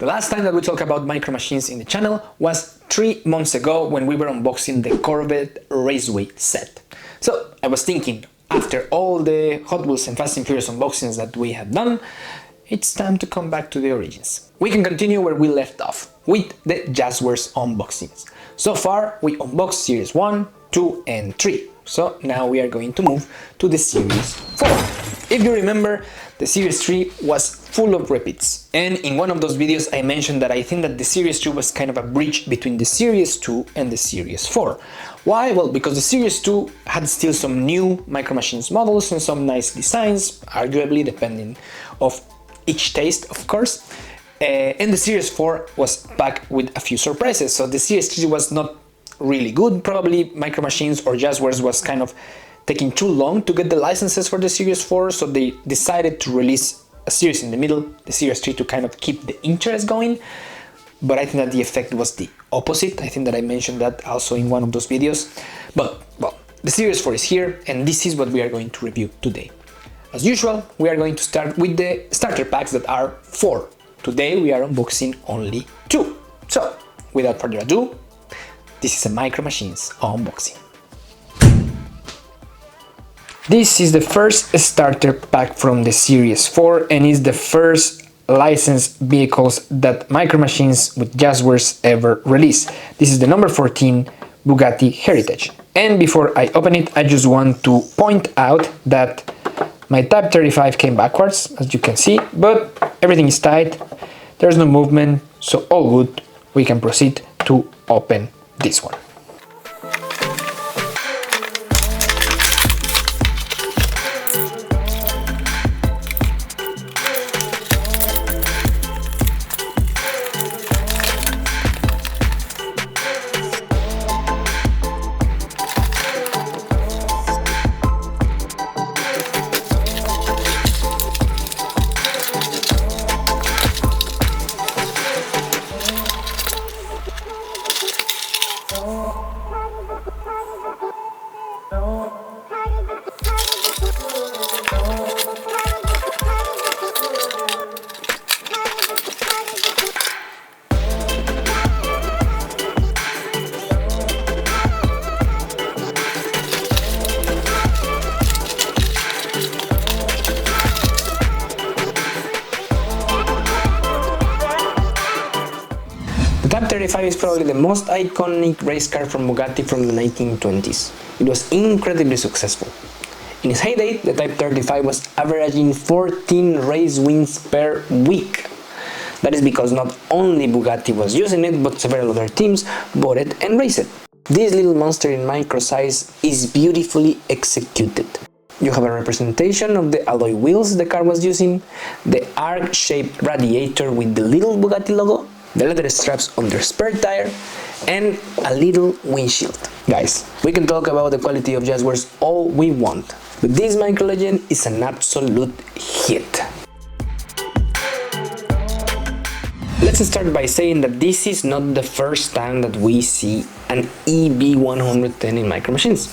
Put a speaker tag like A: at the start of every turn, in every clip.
A: The last time that we talked about micro machines in the channel was 3 months ago when we were unboxing the Corvette Raceway set. So I was thinking, after all the Hot Wheels and Fast and Furious unboxings that we have done, it's time to come back to the origins. We can continue where we left off, with the Jazwares unboxings. So far we unboxed Series 1, 2 and 3. So now we are going to move to the Series 4. If you remember, the Series 3 was full of repeats, and in one of those videos I mentioned that I think that the Series 2 was kind of a bridge between the Series 2 and the Series 4. Why? Well, because the Series 2 had still some new Micro Machines models and some nice designs, arguably depending of each taste, of course, and the Series 4 was back with a few surprises. So the Series 3 was not really good. Probably Micro Machines or Jazwares was kind of taking too long to get the licenses for the Series 4, so they decided to release a series in the middle, the Series 3, to kind of keep the interest going. But I think that the effect was the opposite. I think that I mentioned that also in one of those videos. But, well, the Series 4 is here, and this is what we are going to review today. As usual, we are going to start with the starter packs that are 4. Today we are unboxing only 2. So, without further ado, this is a Micro Machines unboxing. This is the first starter pack from the Series 4 and is the first licensed vehicles that Micro Machines with Jazwares ever released. This is the number 14 Bugatti Heritage. And before I open it, I just want to point out that my Type 35 came backwards, as you can see, but everything is tight, there's no movement, so all good. We can proceed to open this one. The Type 35 is probably the most iconic race car from Bugatti from the 1920s. It was incredibly successful. In its heyday, the Type 35 was averaging 14 race wins per week. That is because not only Bugatti was using it, but several other teams bought it and raced it. This little monster in micro size is beautifully executed. You have a representation of the alloy wheels the car was using, the arc-shaped radiator with the little Bugatti logo, the leather straps on their spare tire, and a little windshield. Guys, we can talk about the quality of Jazwares all we want, but this Micro Legend is an absolute hit. Let's start by saying that this is not the first time that we see an EB110 in Micro Machines.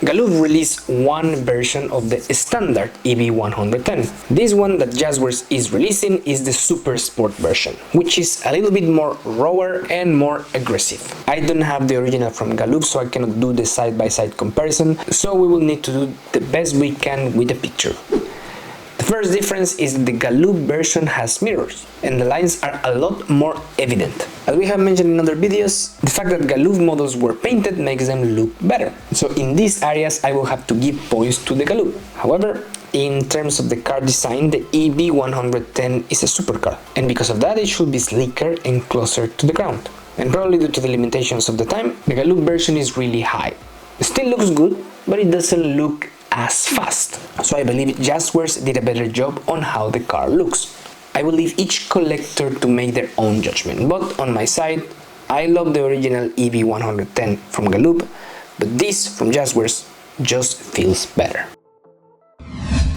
A: Galoob released one version of the standard EB110. This one that Jazwares is releasing is the Super Sport version, which is a little bit more rawer and more aggressive. I don't have the original from Galoob, so I cannot do the side-by-side comparison, so we will need to do the best we can with the picture. The first difference is that the Galoob version has mirrors, and the lines are a lot more evident. As we have mentioned in other videos, the fact that Galoob models were painted makes them look better. So in these areas I will have to give points to the Galoob. However, in terms of the car design, the EB110 is a supercar, and because of that it should be sleeker and closer to the ground. And probably due to the limitations of the time, the Galoob version is really high. It still looks good, but it doesn't look as fast. So I believe Jazwares did a better job on how the car looks. I will leave each collector to make their own judgment, but on my side, I love the original EB110 from Galoob, but this from Jazwares just feels better.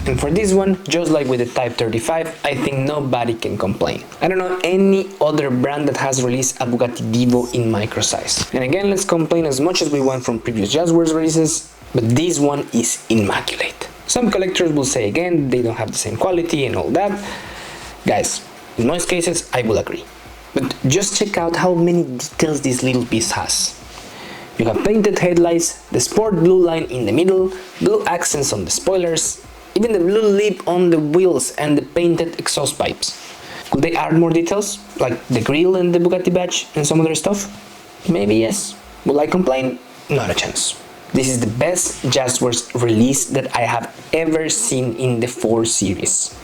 A: And for this one, just like with the Type 35, I think nobody can complain. I don't know any other brand that has released a Bugatti Divo in micro size. And again, let's complain as much as we want from previous Jazwares releases, but this one is immaculate. Some collectors will say again they don't have the same quality and all that. Guys, In most cases, I will agree. But just check out how many details this little piece has. You have painted headlights, the sport blue line in the middle, blue accents on the spoilers, even the blue lip on the wheels and the painted exhaust pipes. Could they add more details, like the grille and the Bugatti badge and some other stuff? Maybe yes. Will I complain? Not a chance. This is the best Jazwares release that I have ever seen in the 4 series.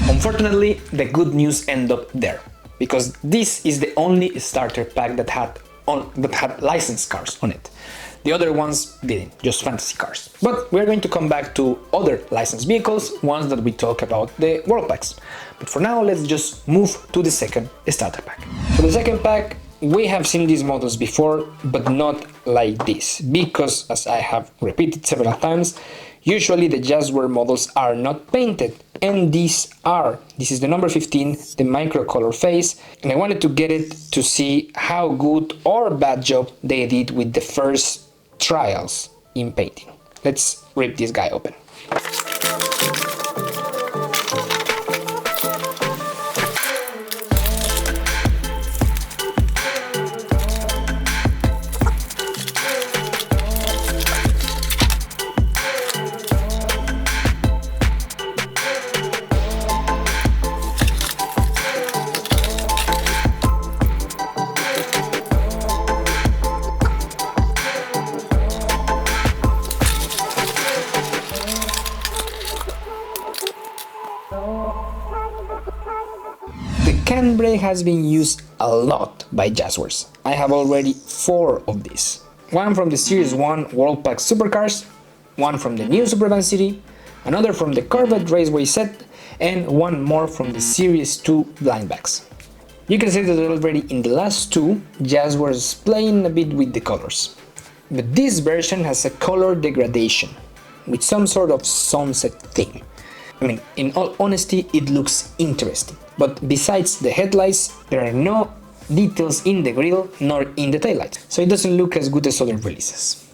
A: Unfortunately, the good news ended up there, because this is the only starter pack that had licensed cars on it. The other ones didn't, just fantasy cars. But we're going to come back to other licensed vehicles once that we talk about the world packs. But for now, let's just move to the second starter pack. For the second pack, we have seen these models before, but not like this, because as I have repeated several times, usually the Jazwares models are not painted, and these are. This is the number 15, the micro color face, and I wanted to get it to see how good or bad job they did with the first trials in painting. Let's rip this guy open. Canebrake has been used a lot by Jazwares. I have already 4 of these. One from the Series 1 World Pack Supercars, one from the new Supervan City, another from the Corvette Raceway set, and one more from the Series 2 blind bags. You can see that already in the last 2, Jazwares is playing a bit with the colors. But this version has a color degradation, with some sort of sunset theme. I mean, in all honesty, it looks interesting. But besides the headlights, there are no details in the grille nor in the taillights, so it doesn't look as good as other releases.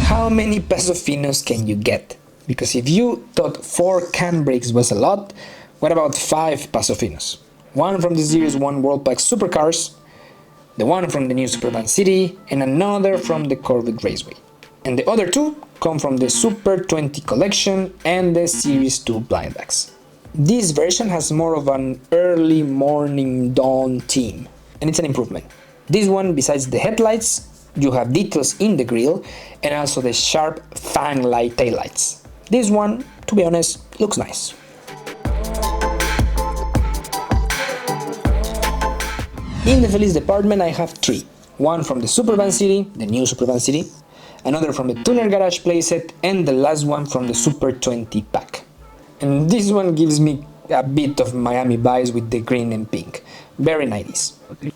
A: How many Paso Finos can you get? Because if you thought 4 Canebrakes was a lot, what about 5 Paso Finos? One from the Series 1 World Pack Supercars, the one from the new Supervan City, and another from the Corvette Raceway. And the other 2 come from the Super 20 collection and the Series 2 blind bags. This version has more of an early morning dawn theme, and it's an improvement. This one, besides the headlights, you have details in the grille and also the sharp fang light taillights. This one, to be honest, looks nice. In the Felis department I have 3. One from the Supervan City, the new Supervan City, another from the Tuner Garage playset, and the last one from the Super 20 pack. And this one gives me a bit of Miami vibes with the green and pink. Very 90s.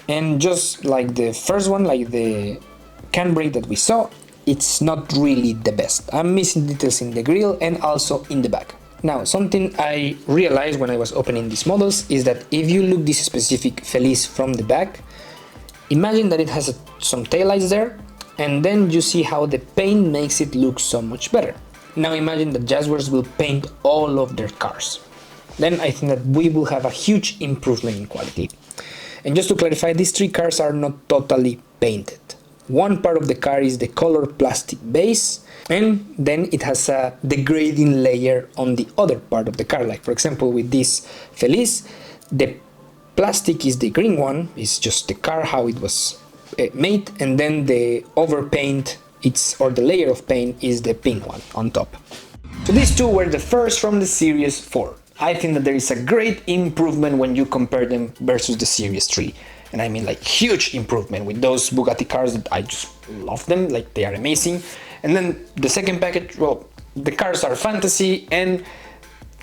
A: And just like the first one, like the Canebrake that we saw, it's not really the best. I'm missing details in the grille and also in the back. Now, something I realized when I was opening these models is that if you look this specific Felis from the back, imagine that it has some taillights there, and then you see how the paint makes it look so much better. Now imagine that Jazwares will paint all of their cars. Then I think that we will have a huge improvement in quality. And just to clarify, these 3 cars are not totally painted. One part of the car is the color plastic base, and then it has a degrading layer on the other part of the car. Like for example with this Felis, the plastic is the green one, it's just the car how it was made, and then the overpaint, or the layer of paint, is the pink one on top. So these 2 were the first from the Series 4. I think that there is a great improvement when you compare them versus the Series 3. And I mean like huge improvement with those Bugatti cars that I just love them, like they are amazing. And then the second package, well, the cars are fantasy and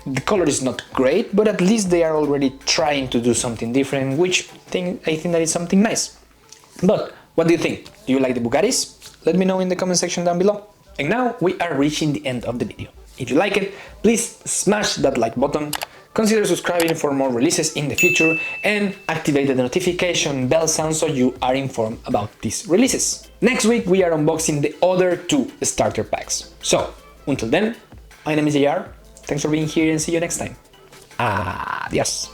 A: the color is not great, but at least they are already trying to do something different, which I think that is something nice. But what do you think? Do you like the Bugattis? Let me know in the comment section down below. And now we are reaching the end of the video. If you like it, please smash that like button, consider subscribing for more releases in the future, and activate the notification bell sound so you are informed about these releases. Next week we are unboxing the other 2 starter packs. So, until then, my name is JR, Thanks for being here and see you next time. Adios.